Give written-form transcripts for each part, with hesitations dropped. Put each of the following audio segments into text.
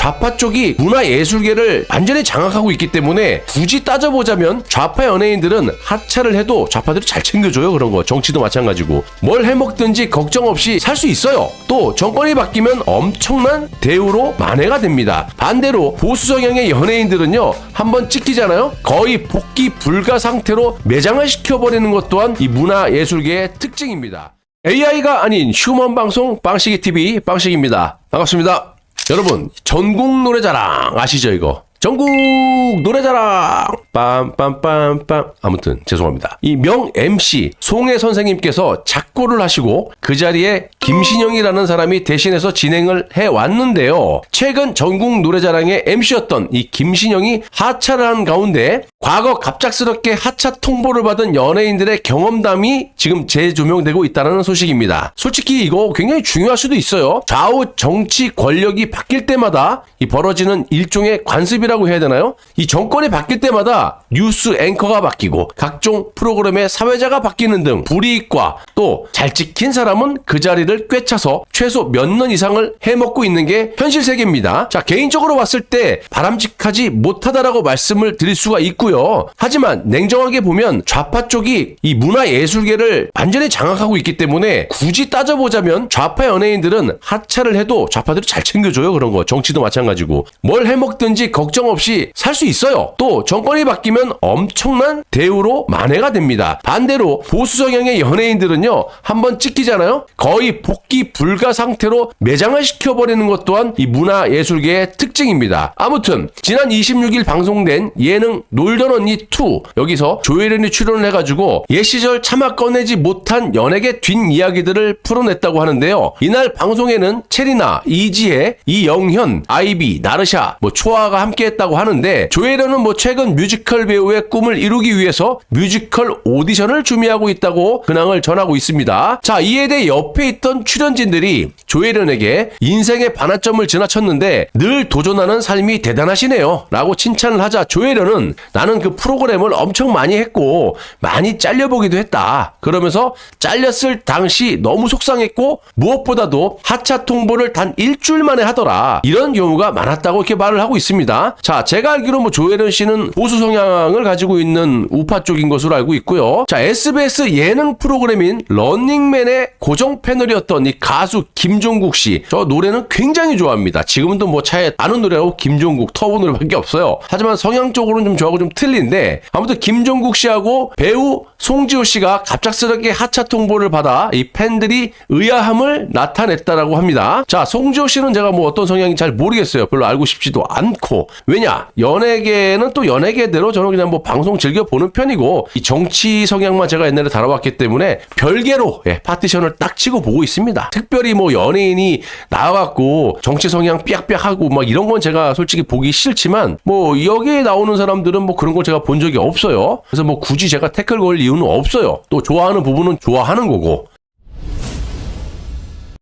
좌파 쪽이 문화예술계를 완전히 장악하고 있기 때문에 굳이 따져보자면 좌파 연예인들은 하차를 해도 좌파들이 잘 챙겨줘요. 그런 거 정치도 마찬가지고 뭘 해먹든지 걱정 없이 살 수 있어요. 또 정권이 바뀌면 엄청난 대우로 만회가 됩니다. 반대로 보수 성향의 연예인들은요, 한번 찍히잖아요, 거의 복귀 불가 상태로 매장을 시켜버리는 것 또한 이 문화예술계의 특징입니다. AI가 아닌 휴먼 방송 빵식이 TV 빵식입니다. 반갑습니다. 여러분, 전국 노래자랑 아시죠? 이거 전국 노래자랑 빰빰빰빰. 아무튼 죄송합니다. 이 명 MC 송혜 선생님께서 작고를 하시고 그 자리에 김신영이라는 사람이 대신해서 진행을 해왔는데요. 최근 전국 노래자랑의 MC였던 이 김신영이 하차를 한 가운데 과거 갑작스럽게 하차 통보를 받은 연예인들의 경험담이 지금 재조명되고 있다는 소식입니다. 솔직히 이거 굉장히 중요할 수도 있어요. 좌우 정치 권력이 바뀔 때마다 이 벌어지는 일종의 관습이라고 해야 되나요? 이 정권이 바뀔 때마다 뉴스 앵커가 바뀌고 각종 프로그램의 사회자가 바뀌는 등 불이익과 또 잘 찍힌 사람은 그 자리를 꿰차서 최소 몇 년 이상을 해먹고 있는 게 현실 세계입니다. 자, 개인적으로 봤을 때 바람직하지 못하다라고 말씀을 드릴 수가 있고요. 하지만 냉정하게 보면 좌파 쪽이 이 문화예술계를 완전히 장악하고 있기 때문에 굳이 따져보자면 좌파 연예인들은 하차를 해도 좌파들이 잘 챙겨줘요. 그런 거 정치도 마찬가지고 뭘 해먹든지 걱정 없이 살 수 있어요. 또 정권이 바뀌면 엄청난 대우로 만회가 됩니다. 반대로 보수 성향의 연예인들은요, 한번 찍히잖아요, 거의 복귀 불가 상태로 매장을 시켜버리는 것 또한 이 문화예술계의 특징입니다. 아무튼 지난 26일 방송된 예능 놀던 언니 2, 여기서 조혜련이 출연을 해가지고 옛 시절 차마 꺼내지 못한 연예계 뒷이야기들을 풀어냈다고 하는데요. 이날 방송에는 체리나, 이지혜, 이영현, 아이비, 나르샤, 초아가 함께했다고 하는데, 조혜련은 최근 뮤지컬 배우의 꿈을 이루기 위해서 뮤지컬 오디션을 준비하고 있다고 근황을 전하고 있습니다. 자, 이에 대해 옆에 있던 출연진들이 조혜련에게 인생의 반환점을 지나쳤는데 늘 도전하는 삶이 대단하시네요 라고 칭찬을 하자, 조혜련은 나는 그 프로그램을 엄청 많이 했고 많이 잘려보기도 했다. 그러면서 잘렸을 당시 너무 속상했고 무엇보다도 하차 통보를 단 일주일 만에 하더라, 이런 경우가 많았다고 이렇게 말을 하고 있습니다. 자, 제가 알기로 조혜련 씨는 보수 성향을 가지고 있는 우파 쪽인 것으로 알고 있고요. 자, SBS 예능 프로그램인 런닝맨의 고정 패널이었던 이 가수 김종국 씨, 저 노래는 굉장히 좋아합니다. 지금도 차에 아는 노래하고 김종국, 터보 노래밖에 없어요. 하지만 성향적으로는 좀 저하고 좀 틀린데, 아무튼 김종국 씨하고 배우 송지효 씨가 갑작스럽게 하차 통보를 받아 이 팬들이 의아함을 나타냈다라고 합니다. 자, 송지효 씨는 제가 어떤 성향인지 잘 모르겠어요. 별로 알고 싶지도 않고. 왜냐, 연예계는 또 연예계대로 저는 그냥 방송 즐겨 보는 편이고, 이 정치 성향만 제가 옛날에 다뤄봤기 때문에 별개로 파티션을 딱 치고 보고 있습니다. 특별히 연예인이 나와갖고 정치 성향 삐약삐약하고 이런 건 제가 솔직히 보기 싫지만, 여기에 나오는 사람들은 그런 걸 제가 본 적이 없어요. 그래서 굳이 제가 태클 걸 이유는 없어요. 또 좋아하는 부분은 좋아하는 거고.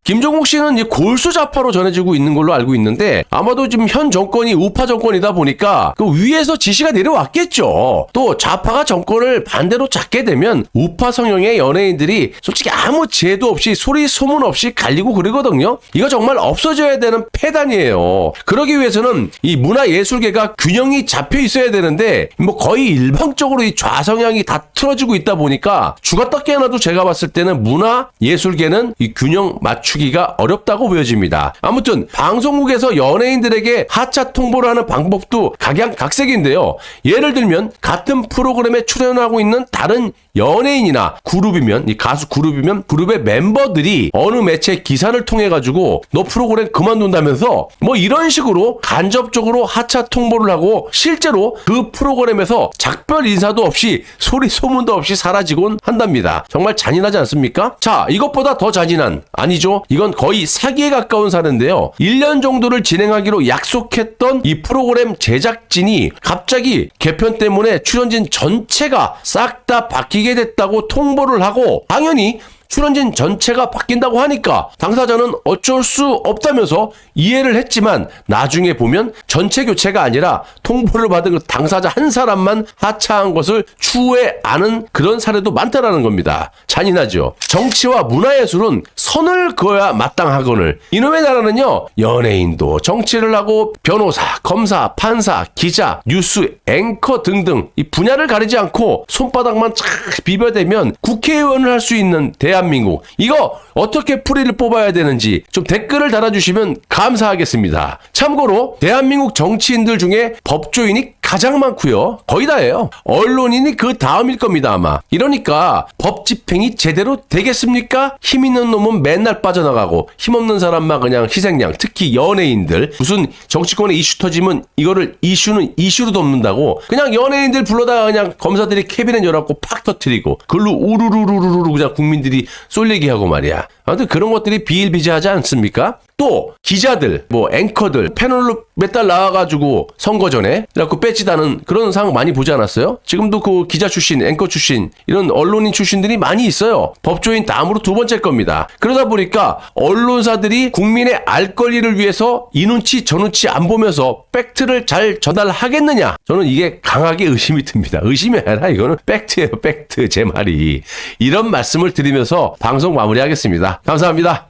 김종국 씨는 이 골수 좌파로 전해지고 있는 걸로 알고 있는데, 아마도 지금 현 정권이 우파 정권이다 보니까 그 위에서 지시가 내려왔겠죠. 또 좌파가 정권을 반대로 잡게 되면 우파 성향의 연예인들이 솔직히 아무 제도 없이 소리 소문 없이 갈리고 그러거든요. 이거 정말 없어져야 되는 폐단이에요. 그러기 위해서는 이 문화예술계가 균형이 잡혀 있어야 되는데, 거의 일방적으로 이 좌성향이 다 틀어지고 있다 보니까 죽었다 깨어나도 제가 봤을 때는 문화예술계는 이 균형 맞추기가 어렵다고 보여집니다. 아무튼 방송국에서 연예인들에게 하차 통보를 하는 방법도 각양각색인데요. 예를 들면 같은 프로그램에 출연하고 있는 다른 연예인이나 그룹이면, 이 가수 그룹이면 그룹의 멤버들이 어느 매체 기사를 통해 가지고 너 프로그램 그만둔다면서 이런 식으로 간접적으로 하차 통보를 하고 실제로 그 프로그램에서 작별 인사도 없이 소리 소문도 없이 사라지곤 한답니다. 정말 잔인하지 않습니까? 자, 이것보다 더 잔인한, 아니죠, 이건 거의 사기에 가까운 사례인데요. 1년 정도를 진행하기로 약속했던 이 프로그램 제작진이 갑자기 개편 때문에 출연진 전체가 싹 다 바뀌게 됐다고 통보를 하고, 당연히 출연진 전체가 바뀐다고 하니까 당사자는 어쩔 수 없다면서 이해를 했지만 나중에 보면 전체 교체가 아니라 통보를 받은 그 당사자 한 사람만 하차한 것을 추후에 아는 그런 사례도 많다라는 겁니다. 잔인하죠. 정치와 문화예술은 선을 그어야 마땅하거늘 이놈의 나라는요, 연예인도 정치를 하고 변호사, 검사, 판사, 기자, 뉴스 앵커 등등 이 분야를 가리지 않고 손바닥만 쫙 비벼대면 국회의원을 할 수 있는 대한민국, 이거 어떻게 풀이를 뽑아야 되는지 좀 댓글을 달아주시면 감사하겠습니다. 참고로 대한민국 정치인들 중에 법조인이 가장 많고요. 거의 다예요. 언론인이 그 다음일 겁니다, 아마. 이러니까 법 집행이 제대로 되겠습니까? 힘 있는 놈은 맨날 빠져나가고 힘없는 사람만 그냥 희생양, 특히 연예인들. 무슨 정치권에 이슈 터지면 이거를 이슈는 이슈로 덮는다고 그냥 연예인들 불러다가 그냥 검사들이 캐비넷 열어갖고 팍 터뜨리고 글로 우르르르르르 그냥 국민들이 쏠리게 하고 말이야. 아무튼 그런 것들이 비일비재하지 않습니까? 또 기자들, 뭐 앵커들 패널로 몇 달 나와가지고 선거 전에 그래갖고 빼지다는 그런 상황 많이 보지 않았어요? 지금도 그 기자 출신, 앵커 출신 이런 언론인 출신들이 많이 있어요. 법조인 다음으로 두 번째 겁니다. 그러다 보니까 언론사들이 국민의 알 권리를 위해서 이 눈치 저 눈치 안 보면서 팩트를 잘 전달하겠느냐? 저는 이게 강하게 의심이 듭니다. 의심이 아니라 이거는 팩트예요, 팩트. 제 말이. 이런 말씀을 드리면서 방송 마무리하겠습니다. 감사합니다.